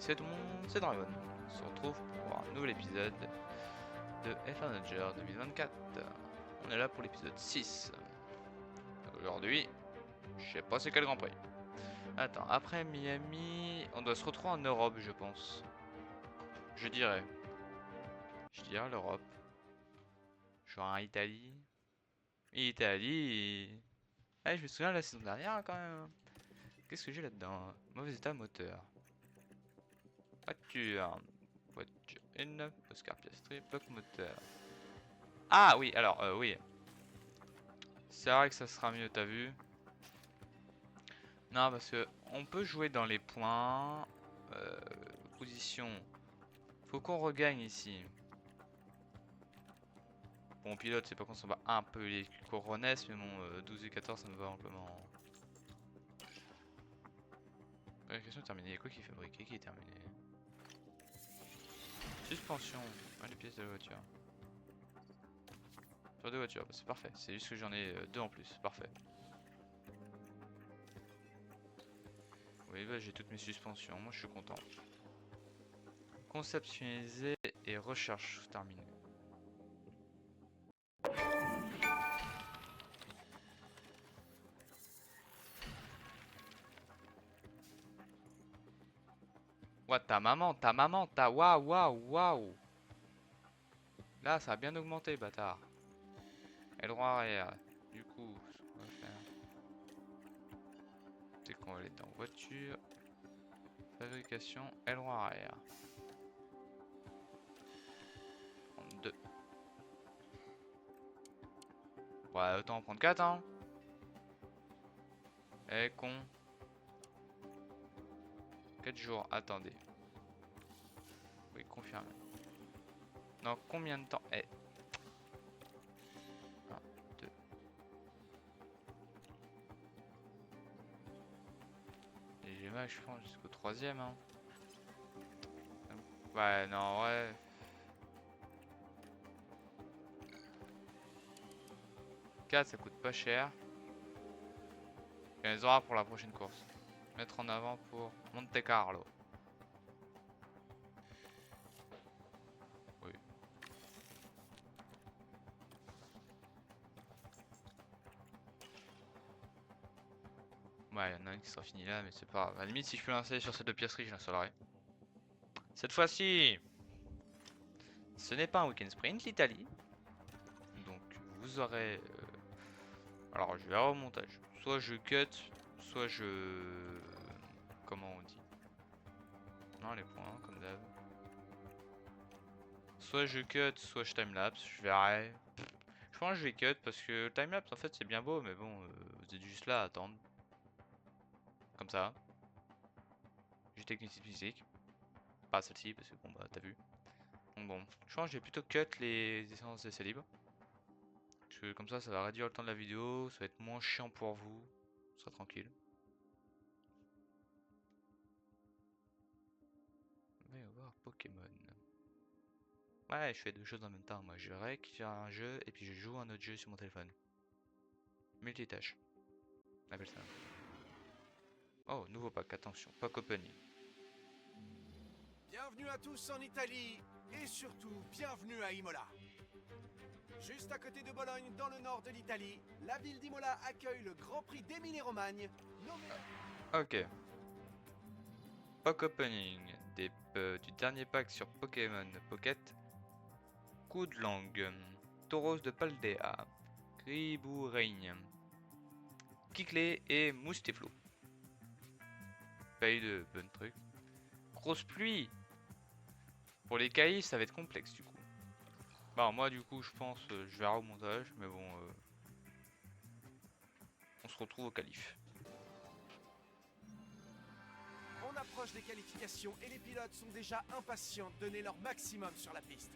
salut tout le monde, c'est Dragon. On se retrouve pour un nouvel épisode de F1 Manager 2024. On est là pour l'épisode 6. Aujourd'hui, je sais pas c'est quel Grand Prix. Attends, après Miami, on doit se retrouver en Europe, je pense. Je dirais. Je dirais l'Europe. Genre en Italie. Italie. Ah, je me souviens de la saison dernière quand même. Qu'est-ce que j'ai là-dedans? Mauvais état moteur. Voiture. Voiture N, Oscar Piastri, bloc moteur. Ah oui, alors oui. C'est vrai que ça sera mieux, t'as vu? Non, parce que on peut jouer dans les points. Position. Faut qu'on regagne ici. Bon, pilote, c'est pas qu'on s'en bat un peu les coronesses, mais bon, 12 et 14, ça me va amplement. Fabrication terminée. Quoi qui est fabriqué, qui est terminé? Suspension. Ah, les pièces de la voiture. Sur deux voitures, bah, c'est parfait. C'est juste que j'en ai deux en plus. Parfait. Oui, bah, j'ai toutes mes suspensions. Moi, je suis content. Conceptualiser et recherche terminée. Ouah, ta maman, waouh, waouh, waouh. Là, ça a bien augmenté, bâtard. Et le droit arrière. Du coup, ce qu'on va faire, c'est qu'on va aller dans voiture, fabrication, aileron arrière. Prendre 2. Ouais, autant en prendre 4, hein. Eh, con. 4 jours, attendez. Oui, confirmé. Dans combien de temps? Eh. 1, 2. Et j'ai mal, je pense, jusqu'au 3ème, hein. Ouais, non, ouais. 4, ça coûte pas cher. Et on les aura pour la prochaine course. Mettre en avant pour Monte Carlo. Oui. Ouais, il y en a un qui sera fini là, mais c'est pas grave. À la limite, si je peux l'installer sur ces deux pièceries, je l'installerai. Cette fois-ci, ce n'est pas un week-end sprint, l'Italie. Donc, vous aurez... alors, je vais au montage. Soit je cut, soit je... comment on dit? Non, les points, comme d'hab. Soit je cut, soit je timelapse. Je verrai. Je pense que je vais cut parce que le timelapse, en fait, c'est bien beau, mais bon, vous êtes juste là à attendre. Comme ça. J'ai technique physique. Pas celle-ci, parce que bon, bah, t'as vu. Donc bon, je pense que je vais plutôt cut les essences d'essai libre. Parce que comme ça va réduire le temps de la vidéo, ça va être moins chiant pour vous. Ce sera tranquille. On va y avoir Pokémon. Ouais, je fais deux choses en même temps. Moi, je rec sur un jeu et puis je joue un autre jeu sur mon téléphone. Multitâche. On appelle ça. Oh, nouveau pack, attention, pack opening. Bienvenue à tous en Italie et surtout bienvenue à Imola. Juste à côté de Bologne, dans le nord de l'Italie, la ville d'Imola accueille le Grand Prix d'Émilie-Romagne, nommé... Ok. Pack opening du dernier pack sur Pokémon Pocket. Coup de langue. Tauros de Paldea. Gribouraigne. Kickley et Moustéflo. Paye de bon truc. Grosse pluie. Pour les caïs, ça va être complexe du coup. Bah moi du coup je pense je verrai au montage, mais bon on se retrouve au qualif. On approche des qualifications et les pilotes sont déjà impatients de donner leur maximum sur la piste.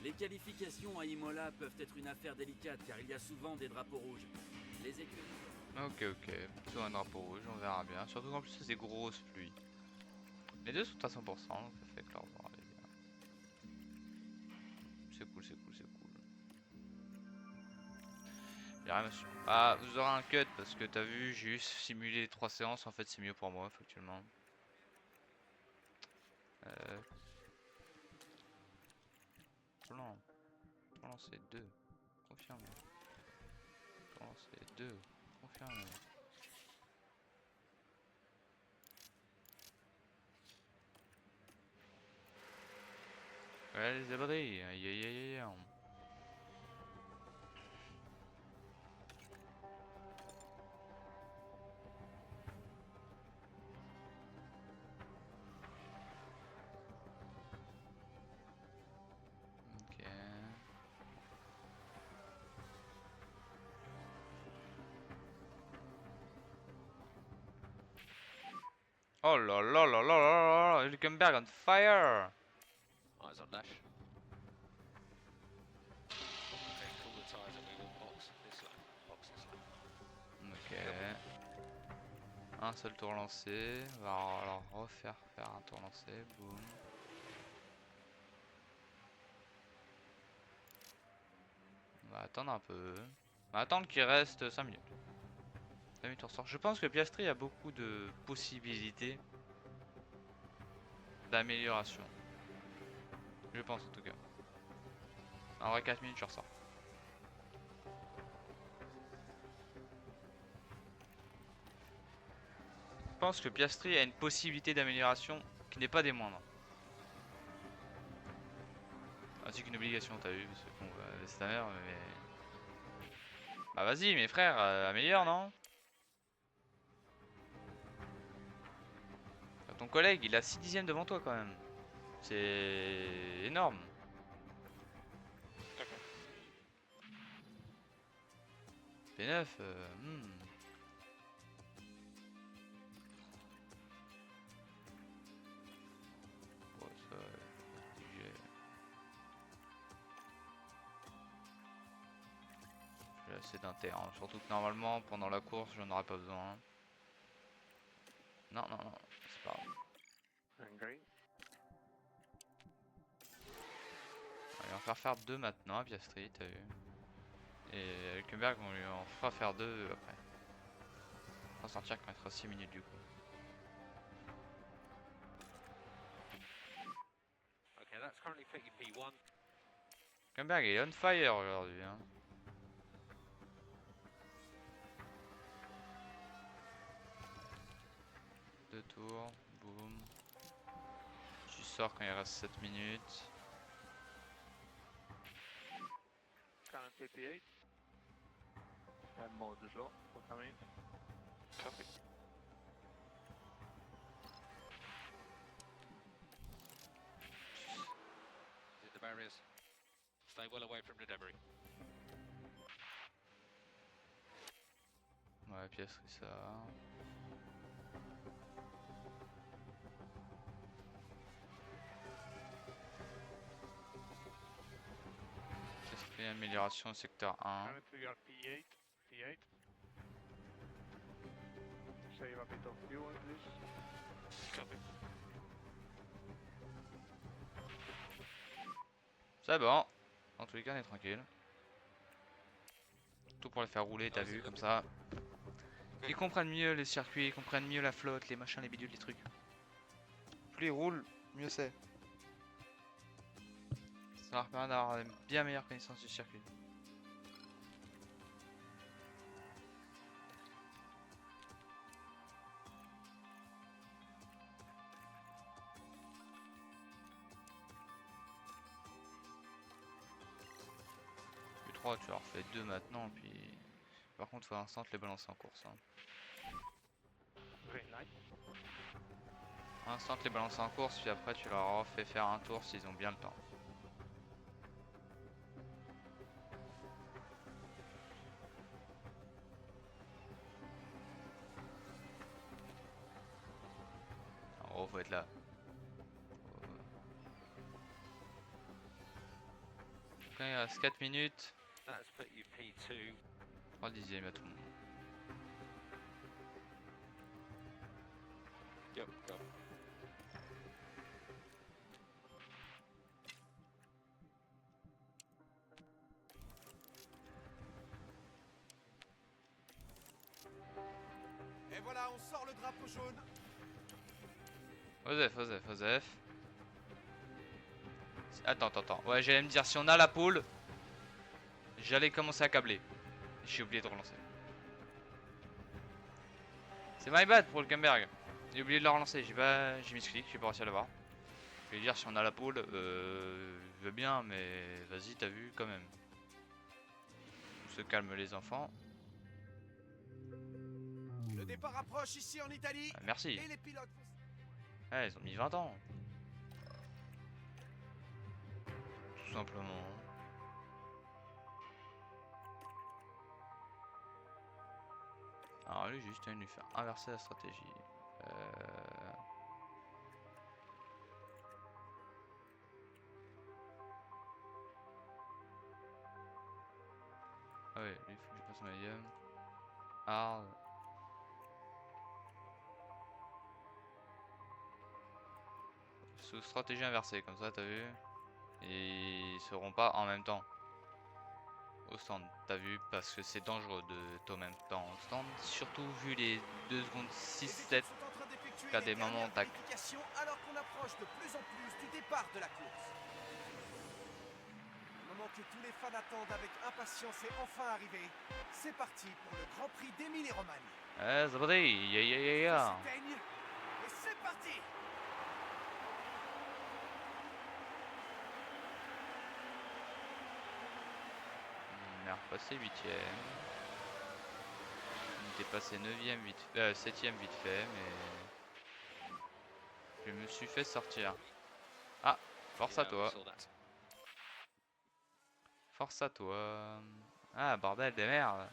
Les qualifications à Imola peuvent être une affaire délicate car il y a souvent des drapeaux rouges. Les écuries... Ok, sur un drapeau rouge, on verra bien. Surtout qu'en plus c'est des grosses pluies. Les deux sont à 100%, donc ça fait que leur voir aller bien. C'est cool, c'est cool, c'est cool. J'ai rien à... Ah, vous aurez un cut parce que t'as vu, j'ai juste simulé les 3 séances, en fait c'est mieux pour moi, factuellement. Plan. Plan c'est 2. Confirmé. Plan c'est 2. Confirmé. Ouais les abris. Aïe aïe aïe aïe. Ok. Oh là là là là là là, Hülkenberg on fire! Eyes on dash. Okay, cool the tyres and we will box this lap. Box this lap. Ok. Un seul tour lancé. On va alors refaire un tour lancé. Boum. On va attendre un peu. On va attendre qu'il reste 5 minutes. 5 minutes on ressort. Je pense que Piastri a beaucoup de possibilités d'amélioration. Je pense en tout cas. En vrai 4 minutes je ressors. Je pense que Piastri a une possibilité d'amélioration qui n'est pas des moindres. Ainsi qu'une obligation, t'as vu, parce que bon, c'est ta mère, mais... Bah vas-y, mes frères, améliore, non? Ton collègue, il a 6 dixièmes devant toi quand même. C'est énorme. P9, Bon, ça, j'ai assez d'inter, hein. Surtout que normalement, pendant la course, j'en aurais pas besoin. Non, non, non, c'est pas grave. On va en faire 2 maintenant à Piastri, t'as vu. Et Hülkenberg, on lui en fera faire 2 après. On va sortir quand il sera 6 minutes du coup. Okay, that's currently P1. Hülkenberg est on fire aujourd'hui, hein. Deux tours, boum. Tu sors quand il reste 7 minutes. Current P8. And mode as well for coming. Copy. Hit the barriers. Stay well away from the debris. Ouais, Piastri ça. Piastri amélioration secteur 1. Currently we are P8. P8. Save a bit of fuel, please. Copy. C'est bon. En tous les cas, on est tranquille. Tout pour les faire rouler, t'as vu, comme ça. Ils comprennent mieux les circuits, ils comprennent mieux la flotte, les machins, les bidules, les trucs. Plus ils roulent, mieux c'est. Ça leur permet d'avoir une bien meilleure connaissance du circuit. Q3, tu leur fais 2 maintenant, puis... Par contre, faut instant les balancer en course. Hein. Green light. Instant les balancer en course, puis après tu leur refais faire un tour s'ils ont bien le temps. En gros, faut être là. Quand il reste 4 minutes, That's put you P2. 3 dixièmes à tout le monde. Yep, go. Et voilà, on sort le drapeau jaune. Osef, Osef, Osef. Attends. Ouais, j'allais me dire, si on a la pole, j'allais commencer à câbler. J'ai oublié de relancer. C'est my bad pour le Hülkenberg. J'ai oublié de le relancer, j'ai mis ce clic, j'ai pas réussi à l'avoir. Je vais dire, si on a la pole, je veux bien, mais vas-y, t'as vu quand même. On se calme les enfants. Le départ approche ici en Italie. Ah, merci. Et les pilotes. Ouais, ils ont mis 20 ans. Tout simplement. Alors lui, juste à lui faire inverser la stratégie. Ah ouais, lui, il faut que je passe en medium. Hard. Sous stratégie inversée, comme ça, t'as vu. Et ils seront pas en même temps au stand, t'as vu, parce que c'est dangereux de être en même temps au stand, surtout vu les 2 secondes 6-7 qu'à des moments tac. Alors qu'on approche de plus en plus du départ de la course. Le moment que tous les fans attendent avec impatience est enfin arrivé. C'est parti pour le Grand Prix d'Émilie-Romagne. C'est parti, Et c'est parti. On est repassé 8ème. On était passé 9ème vite fait, 7ème vite fait, mais je me suis fait sortir. Ah, force à toi. Force à toi. Ah, bordel des merdes.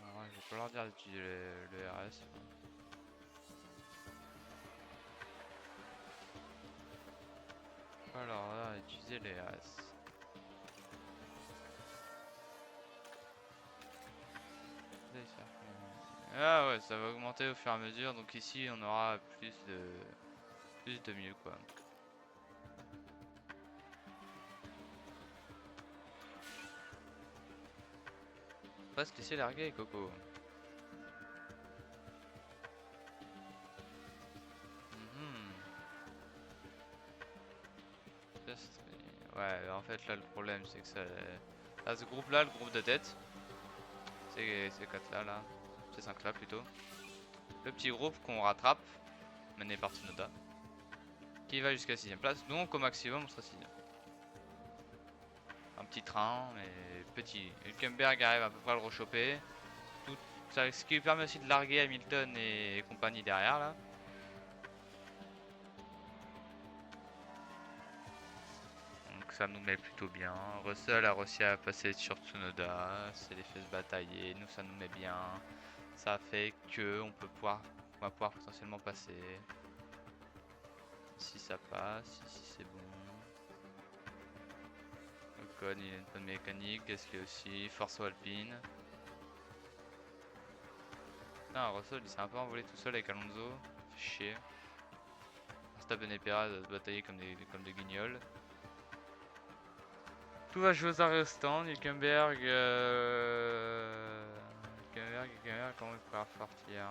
Alors, je vais pas leur dire d'utiliser le RS. Pas leur dire d'utiliser le RS. Ah ouais, ça va augmenter au fur et à mesure, donc ici on aura plus de mieux quoi. Faut pas se laisser larguer, Coco. Ouais, en fait là le problème c'est que ça... Là, ce groupe là, le groupe de tête, c'est 4 là, c'est 5 là plutôt. Le petit groupe qu'on rattrape, mené par Tsunoda, qui va jusqu'à 6ème place, donc au maximum on sera 6ème. Un petit train, mais petit. Hülkenberg arrive à peu près à le rechoper. Tout ça, ce qui lui permet aussi de larguer Hamilton et compagnie derrière là. Donc ça nous met plutôt bien. Russell a réussi à passer sur Tsunoda, c'est les fait se batailler, nous ça nous met bien. Ça fait que on va pouvoir potentiellement passer. Si ça passe, ici c'est bon. Ocon il a une bonne mécanique, Gasly aussi, Force Alpine. Putain, Russell il s'est un peu envolé tout seul avec Alonso, fait chier. Verstappen et Perez à se batailler comme des guignols. Tout va jouer aux arrêts au stand, Hülkenberg, comment il pourra sortir?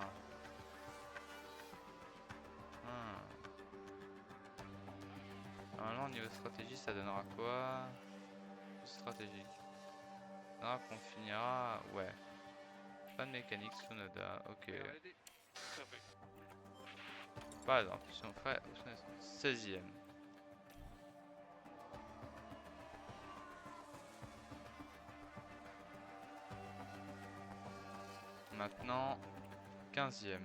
Normalement, niveau stratégie, ça donnera quoi? Stratégique. Ça donnera qu'on finira. Ouais. Pas de mécanique, Tsunoda, ok. Par exemple, si on ferait 16ème. Maintenant, 15ème.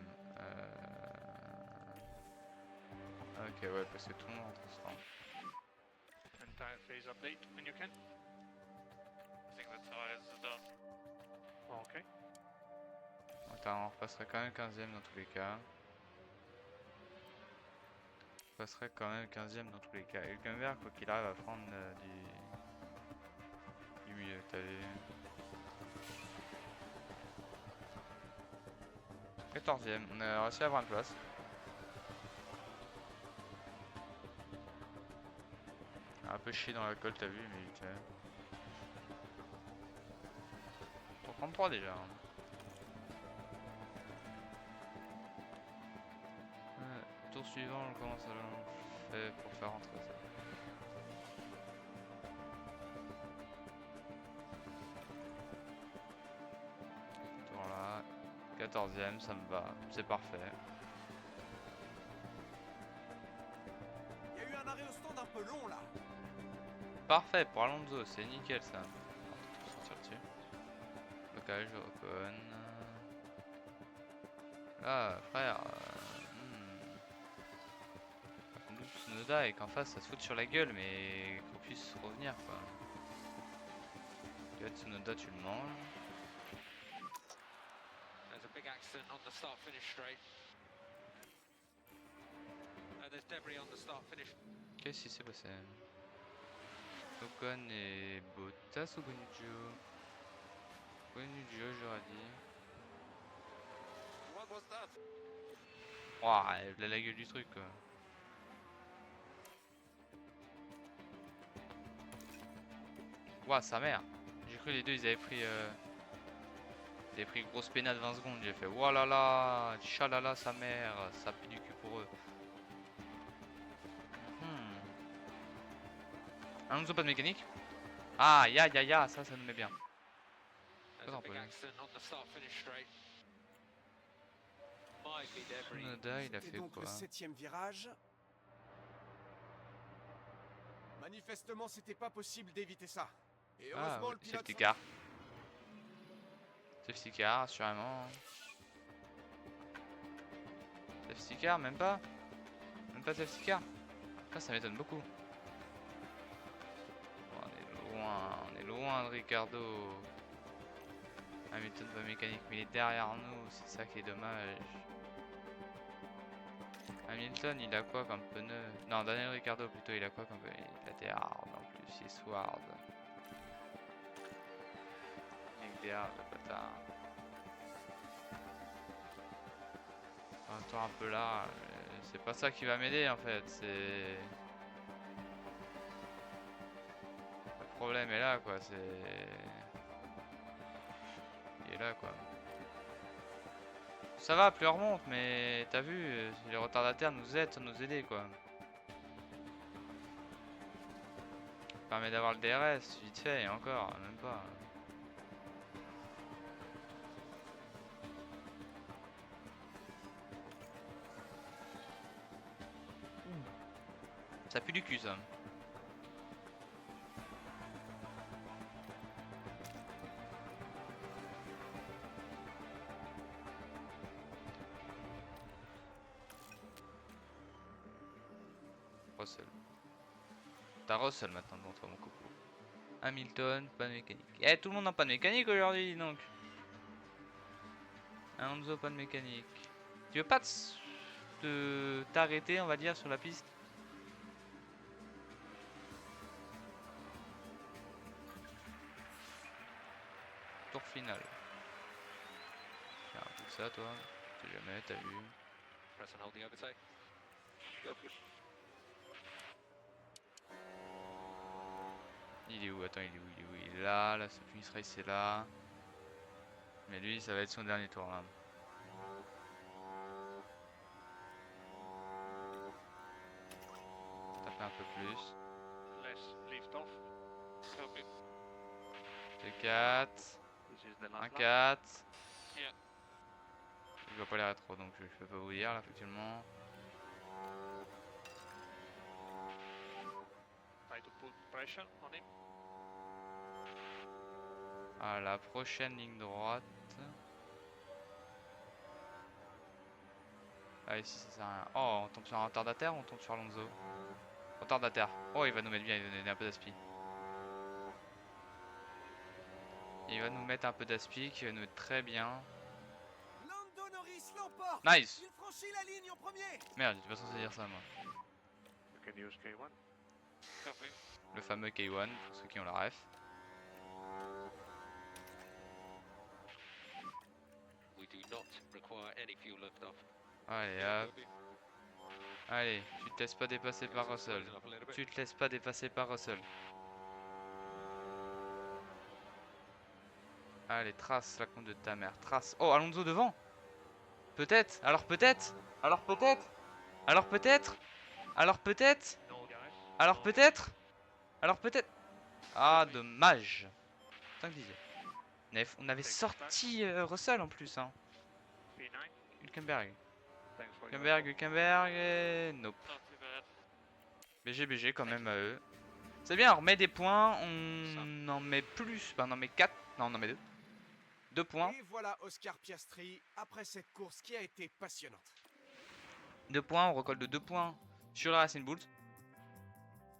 Ok, ouais, parce que tout le monde rentre au stand. Entire phase update when you can. I think the tires are done. Ok. Attends, on repasserait quand même 15ème dans tous les cas. On passerait quand même 15ème dans tous les cas. Et Hülkenberg, quoi qu'il arrive à prendre du milieu, t'as vu. 14ème, on a réussi à avoir une place. Un peu chier dans l'alcool, t'as vu, mais vite fait. Pour 33 déjà. Tour suivant, on commence à... parfait pour faire rentrer ça. Tour là, 14e, ça me va, c'est parfait. Il y a eu un arrêt au stand un peu long là. Parfait pour Alonso, c'est nickel ça. On va sortir dessus. Blocage, Ocon. Là, frère. Par contre, Tsunoda et qu'en face ça se fout sur la gueule, mais qu'on puisse revenir quoi. Tu vois, Tsunoda, tu le manges. There's a big accident on the start-finish straight. There's debris on the start-finish. Qu'est-ce qui s'est passé? Ocon et Bottas ou Guanyu? Guanyu, j'aurais dit. What was that? Ouah, elle a la gueule du truc quoi. Ouah, sa mère. J'ai cru les deux ils avaient pris grosse pénale de 20 secondes. J'ai fait ouah là là, chalala sa mère, ça pue du cul pour eux. Alonso pas de mécanique. Ah ya ya ya, ça nous met bien. There's a big accident on the start-finish straight. Might be debris. Tsunoda il a C'était fait donc quoi? le 7e virage. Manifestement, c'était pas possible d'éviter ça. Et Ah, heureusement, ouais, le pilote... safety car. Safety car, assurément. Safety car, même pas. Même pas safety car. Ça m'étonne beaucoup. Bon, on est loin de Ricardo. Hamilton pas mécanique, mais il est derrière nous, c'est ça qui est dommage. Hamilton, il a quoi comme pneu? Non, Daniel Ricciardo plutôt, il a quoi comme pneu? Il a des hard en plus, il est sous hard. Avec des hard, le bâtard. Attends un peu là, c'est pas ça qui va m'aider en fait, c'est... Le problème est là quoi, c'est... Il est là quoi. Ça va, plus on remonte, mais t'as vu, les retardataires nous aident sans nous aider quoi. Ça permet d'avoir le DRS vite fait et encore, même pas. Ça pue du cul ça. Russell. T'as Russell maintenant devant toi mon coco. Hamilton, pas de mécanique. Eh, tout le monde n'a pas de mécanique aujourd'hui donc. Alonso, pas de mécanique. Tu veux pas t'arrêter on va dire sur la piste? Tour final. Tiens, un peu ça toi. Tu sais jamais, t'as vu. Press and hold the overtake. Go. Il est où? Attends, il est où? Il est où? Il est là, la Finish Race c'est là. Mais lui, ça va être son dernier tour là. Taper un peu plus. Less lift off. Copy. 2-4. This is the last lap. 1-4. Yeah. Je vois pas les rétros donc je peux pas vous dire là effectivement. Try to put pressure on him. À la prochaine ligne droite. Ah ici ça sert à rien. Oh, on tombe sur un retardataire ou on tombe sur Alonso? Retardataire. Oh, il va nous mettre bien, il va nous donner un peu d'aspi. Il va nous mettre un peu d'aspi qui va nous mettre très bien. Lando Norris l'emporte. Nice. Il franchit la ligne en premier. Merde, j'étais pas censé dire ça moi. You can use K1. Copy. Le fameux K1 pour ceux qui ont la ref. We do not require any fuel left off. Allez hop. Allez, tu te laisses pas dépasser par Russell. Tu te laisses pas dépasser par Russell. Allez, trace la compte de ta mère. Trace. Oh, Alonso devant. Peut-être. Alors peut-être. Alors peut-être. Alors peut-être. Alors peut-être. No, guys. Alors No. peut-être. Alors peut-être. Ah, dommage. 5 dixièmes. On avait sorti Russell en plus. Hein. P9. Hülkenberg. Thanks for your Hülkenberg, info. Hülkenberg et... Nope. Not too bad. BG quand même à eux. C'est bien, on remet des points. On en met plus. Ben, on en met 4. Non, on en met 2. 2 points. Et voilà Oscar Piastri après cette course qui a été passionnante. 2 points, on recolle de 2 points sur la Racing Bulls.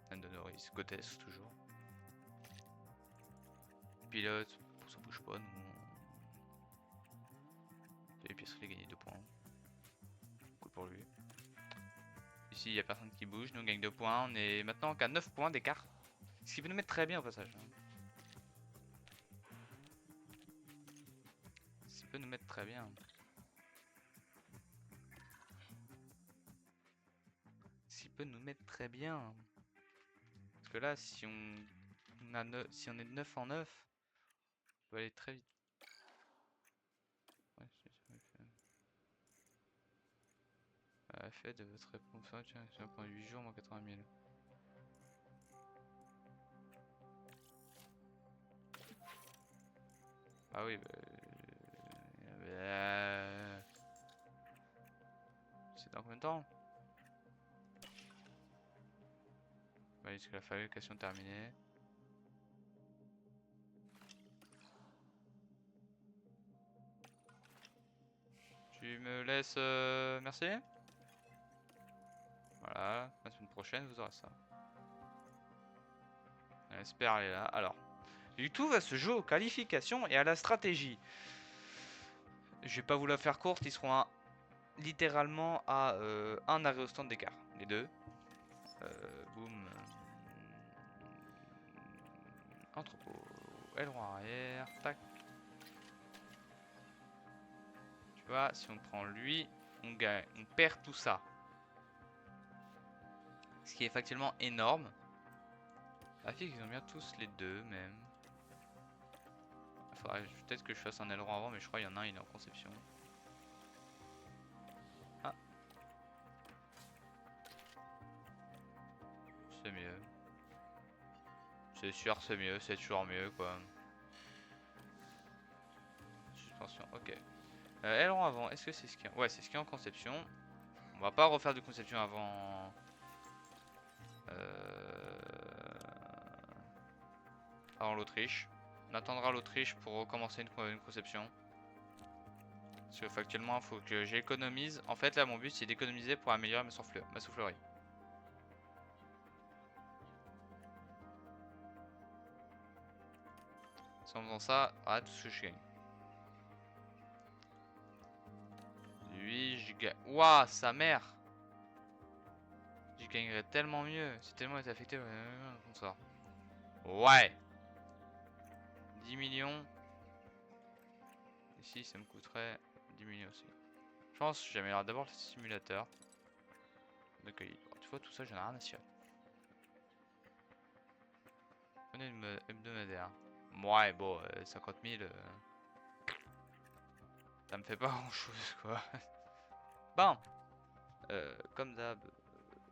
Lando Norris, Cotes toujours. Pilote, ça bouge pas, nous. Et Piastri a gagné 2 points. Cool pour lui. Ici, il n'y a personne qui bouge, nous on gagne 2 points. On est maintenant qu'à 9 points d'écart. Ce qui peut nous mettre très bien au passage. Ce qui peut nous mettre très bien. Ce qui peut nous mettre très bien. Parce que là, si on est de 9 en 9, on va aller très vite. Ouais, fait de votre réponse, tiens, ça prend 8 jours, moins 80 000. Ah oui, c'est dans combien de temps? Bah, est-ce que la fabrication terminée? Tu me laisses... merci. Voilà, la semaine prochaine vous aurez ça. J'espère aller là. Alors, tout va se jouer aux qualifications et à la stratégie. Je vais pas vous la faire courte, ils seront littéralement à un arrêt au stand d'écart, les deux. Boum. Entrepôt, aileron arrière, tac. Tu vois, si on prend lui, on gagne, on perd tout ça. Ce qui est factuellement énorme. La fille, ils ont bien tous les deux même. Il faudrait peut-être que je fasse un aileron avant, mais je crois qu'il y en a un, il est en conception. Ah. C'est mieux. C'est sûr, c'est mieux, c'est toujours mieux quoi. Suspension, ok. Aileron avant, est-ce que c'est ce qui est... Ouais, c'est ce qui est en conception. On va pas refaire de conception avant... avant l'Autriche. On attendra l'Autriche pour recommencer une conception. Parce que factuellement, il faut que j'économise. En fait, là, mon but, c'est d'économiser pour améliorer ma soufflerie. En faisant ça, voilà tout ce que je gagne. Lui, je gagne. Waouh, sa mère! Je gagnerais tellement mieux. C'est tellement été affecté comme ça. Ouais! 10 millions. Ici, ça me coûterait 10 millions aussi. Je pense que j'améliore d'abord le simulateur. Donc, tu vois, tout ça, j'en ai rien à cirer. On est hebdomadaire. Ouais, bon, 50 000. Ça me fait pas grand chose, quoi. Bon. Comme d'hab,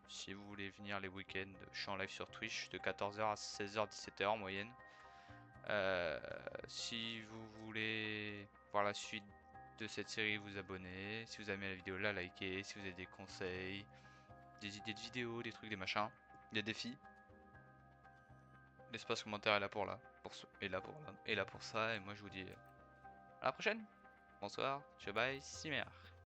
si vous voulez venir les week-ends, je suis en live sur Twitch de 14h à 16h, 17h en moyenne. Si vous voulez voir la suite de cette série, vous abonnez. Si vous aimez la vidéo, la likez. Si vous avez des conseils, des idées de vidéos, des trucs, des machins, des défis. L'espace commentaire est là pour et là pour ça. Et moi je vous dis à la prochaine. Bonsoir, ciao bye, Cimer.